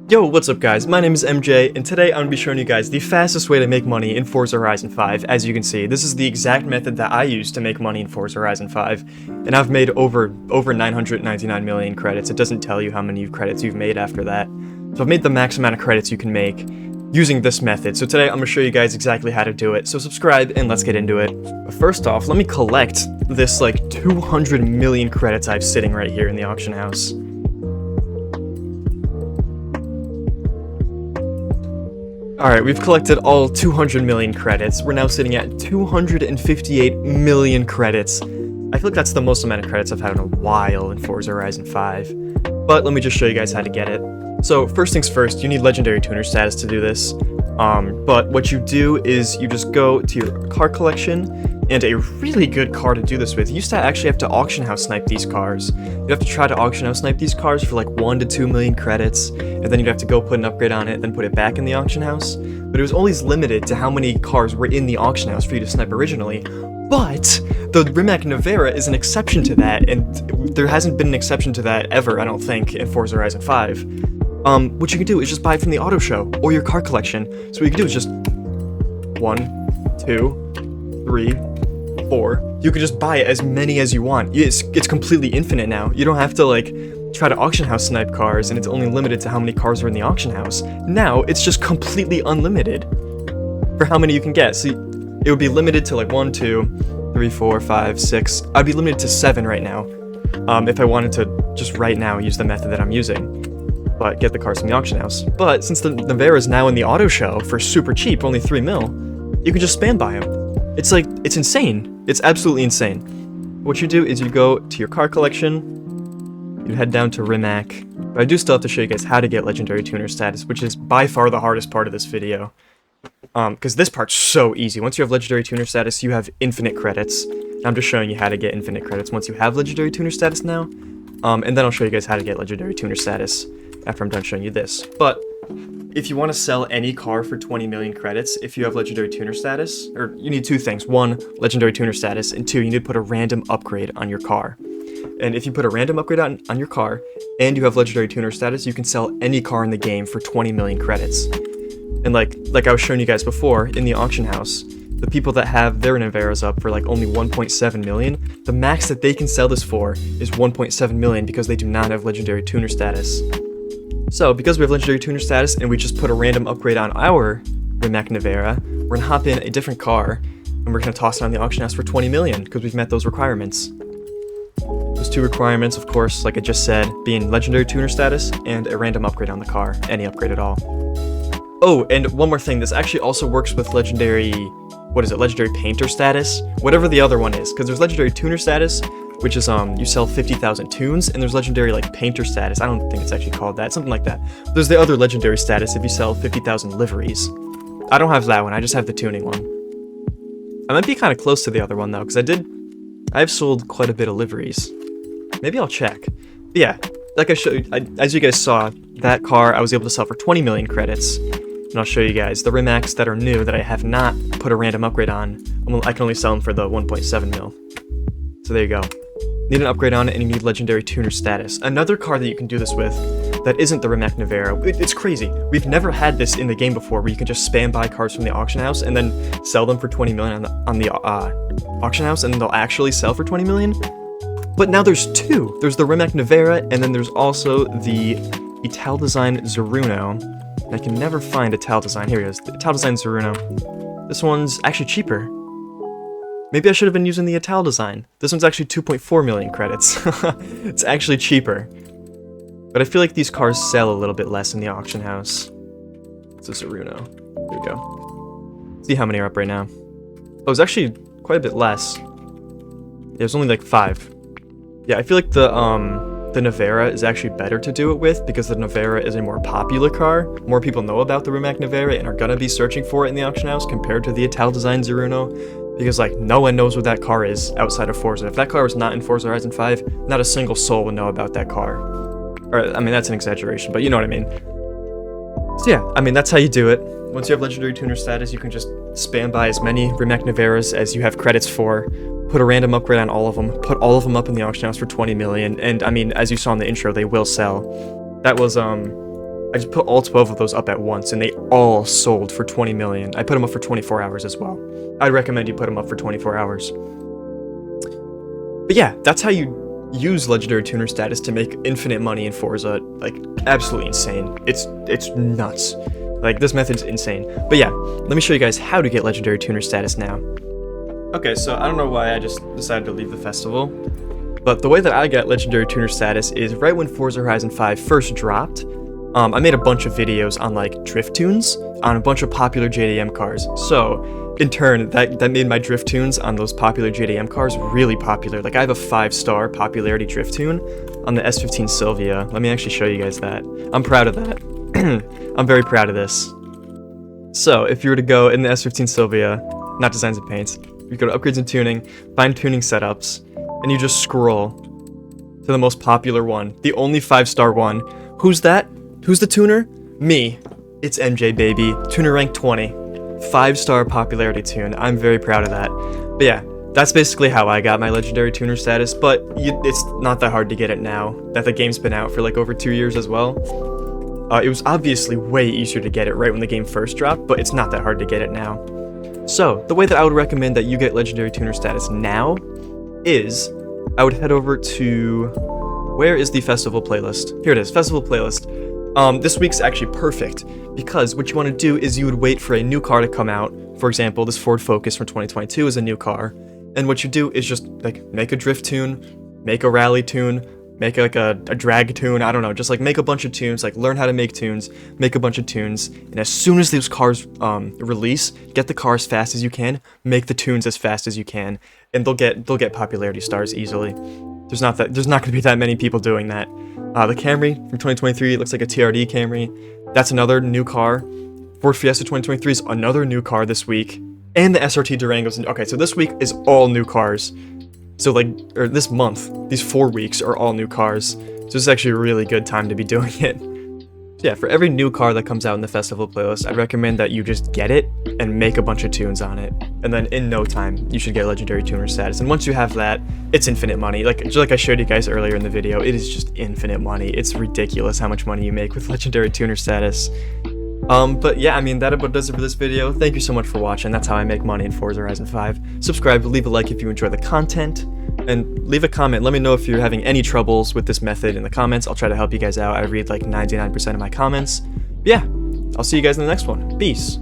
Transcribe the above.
Yo, what's up guys? My name is MJ, and today I'm going to be showing you guys the fastest way to make money in Forza Horizon 5. As you can see, this is the exact method that I use to make money in Forza Horizon 5, and I've made over 999 million credits. It doesn't tell you how many credits you've made after that. So I've made the max amount of credits you can make using this method. So today I'm going to show you guys exactly how to do it. So subscribe and let's get into it. But first off, let me collect this like 200 million credits I have sitting right here in the auction house. Alright, we've collected all 200 million credits. We're now sitting at 258 million credits. I feel like that's the most amount of credits I've had in a while in Forza Horizon 5. But let me just show you guys how to get it. So, first things first, you need Legendary Tuner status to do this. But what you do is you just go to your car collection, and a really good car to do this with. You used to actually have to auction house snipe these cars. You'd have to try to auction house snipe these cars for like 1 to 2 million credits, and then you'd have to go put an upgrade on it, then put it back in the auction house. But it was always limited to how many cars were in the auction house for you to snipe originally. But the Rimac Nevera is an exception to that, and there hasn't been an exception to that ever, I don't think, in Forza Horizon 5. What you can do is just buy it from the auto show or your car collection. So what you can do is just 1, 2, 3, 4. You can just buy as many as you want. It's completely infinite now. You don't have to like try to auction house snipe cars, and it's only limited to how many cars are in the auction house. Now it's just completely unlimited for how many you can get. So it would be limited to like 1, 2, 3, 4, 5, 6. I'd be limited to 7 right now. If I wanted to just right now use the method that I'm using. But get the cars from the auction house. But since the Nevera is now in the auto show for super cheap, only 3 mil, you can just spam buy them. It's like, it's insane. It's absolutely insane. What you do is you go to your car collection, you head down to Rimac, but I do still have to show you guys how to get Legendary Tuner status, which is by far the hardest part of this video. Because this part's so easy. Once you have Legendary Tuner status, you have infinite credits. I'm just showing you how to get infinite credits once you have Legendary Tuner status now. And then I'll show you guys how to get Legendary Tuner status after I'm done showing you this. But if you want to sell any car for 20 million credits, if you have Legendary Tuner status, or you need 2 things. 1, Legendary Tuner status, and 2, you need to put a random upgrade on your car. And if you put a random upgrade on your car, and you have Legendary Tuner status, you can sell any car in the game for 20 million credits. And like I was showing you guys before, in the auction house, the people that have their Neveras up for like only 1.7 million, the max that they can sell this for is 1.7 million because they do not have Legendary Tuner status. So, because we have Legendary Tuner status and we just put a random upgrade on our Rimac Nevera, we're gonna hop in a different car and we're gonna toss it on the auction house for 20 million because we've met those requirements. Those 2 requirements, of course, like I just said, being Legendary Tuner status and a random upgrade on the car, any upgrade at all. Oh, and one more thing, this actually also works with Legendary Painter status? Whatever the other one is, because there's Legendary Tuner status, which is, you sell 50,000 tunes, and there's Legendary, like, Painter status. I don't think it's actually called that, something like that. There's the other Legendary status if you sell 50,000 liveries. I don't have that one, I just have the tuning one. I might be kind of close to the other one, though, because I've sold quite a bit of liveries. Maybe I'll check. But yeah, like I showed, as you guys saw, that car I was able to sell for 20 million credits. And I'll show you guys the Rimacs that are new that I have not put a random upgrade on. I can only sell them for the 1.7 mil. So there you go. Need an upgrade on it, and you need Legendary Tuner status. Another car that you can do this with that isn't the Rimac Nevera. It's crazy. We've never had this in the game before where you can just spam buy cars from the auction house and then sell them for 20 million on the auction house, and then they'll actually sell for 20 million. But now there's 2. There's the Rimac Nevera, and then there's also the Ital Design Zeruno. And I can never find Ital Design. Here it is. The Ital Design Zeruno. This one's actually cheaper. Maybe I should have been using the Ital Design. This one's actually 2.4 million credits. It's actually cheaper. But I feel like these cars sell a little bit less in the auction house. It's a Zeruno. There we go. See how many are up right now. Oh, it's actually quite a bit less. There's only like 5. Yeah, I feel like the Nevera is actually better to do it with because the Nevera is a more popular car. More people know about the Rimac Nevera and are gonna be searching for it in the auction house compared to the Ital Design Zeruno. Because, like, no one knows what that car is outside of Forza. If that car was not in Forza Horizon 5, not a single soul would know about that car. Or, I mean, that's an exaggeration, but you know what I mean. So yeah, I mean, that's how you do it. Once you have Legendary Tuner status, you can just spam buy as many Rimac Neveras as you have credits for, put a random upgrade on all of them, put all of them up in the auction house for 20 million, and, I mean, as you saw in the intro, they will sell. That was, I I just put all 12 of those up at once, and they all sold for 20 million. I put them up for 24 hours as well. I'd recommend you put them up for 24 hours. But yeah, that's how you use legendary tuner status to make infinite money in Forza. Like, absolutely insane. It's nuts. Like, this method's insane. But yeah, let me show you guys how to get legendary tuner status now. Okay, so I don't know why I just decided to leave the festival, but the way that I got legendary tuner status is right when Forza Horizon 5 first dropped. I made a bunch of videos on like drift tunes on a bunch of popular JDM cars. So in turn, that made my drift tunes on those popular JDM cars really popular. Like I have a 5-star popularity drift tune on the S15 Sylvia. Let me actually show you guys that. I'm proud of that. I'm very proud of this. So if you were to go in the S15 Sylvia, not designs and paints, you go to upgrades and tuning, find tuning setups, and you just scroll to the most popular one, the only 5-star one. Who's that? Who's the tuner? Me. It's MJ, baby. Tuner rank 20. 5-star popularity tune. I'm very proud of that. But yeah, that's basically how I got my legendary tuner status, but it's not that hard to get it now that the game's been out for like over 2 years as well. It was obviously way easier to get it right when the game first dropped, but it's not that hard to get it now. So, the way that I would recommend that you get legendary tuner status now is I would head over to... Where is the festival playlist? Here it is, festival playlist. This week's actually perfect, because what you want to do is you would wait for a new car to come out. For example, this Ford Focus from 2022 is a new car, and what you do is just like make a drift tune, make a rally tune, make like a drag tune, I don't know, just like make a bunch of tunes, like learn how to make tunes, make a bunch of tunes, and as soon as those cars release, get the car as fast as you can, make the tunes as fast as you can, and they'll get popularity stars easily. There's not going to be that many people doing that. The Camry from 2023, it looks like a TRD Camry. That's another new car. Ford Fiesta 2023 is another new car this week. And the SRT Durango's. Okay, so this week is all new cars. So or this month, these 4 weeks are all new cars. So this is actually a really good time to be doing it. So yeah, for every new car that comes out in the festival playlist, I'd recommend that you just get it and make a bunch of tunes on it. And then in no time, you should get legendary tuner status. And once you have that, it's infinite money. Just like I showed you guys earlier in the video, it is just infinite money. It's ridiculous how much money you make with legendary tuner status. But yeah, I mean, that about does it for this video. Thank you so much for watching. That's how I make money in Forza Horizon 5. Subscribe, leave a like if you enjoy the content, and leave a comment. Let me know if you're having any troubles with this method in the comments. I'll try to help you guys out. I read like 99% of my comments. But yeah, I'll see you guys in the next one. Peace.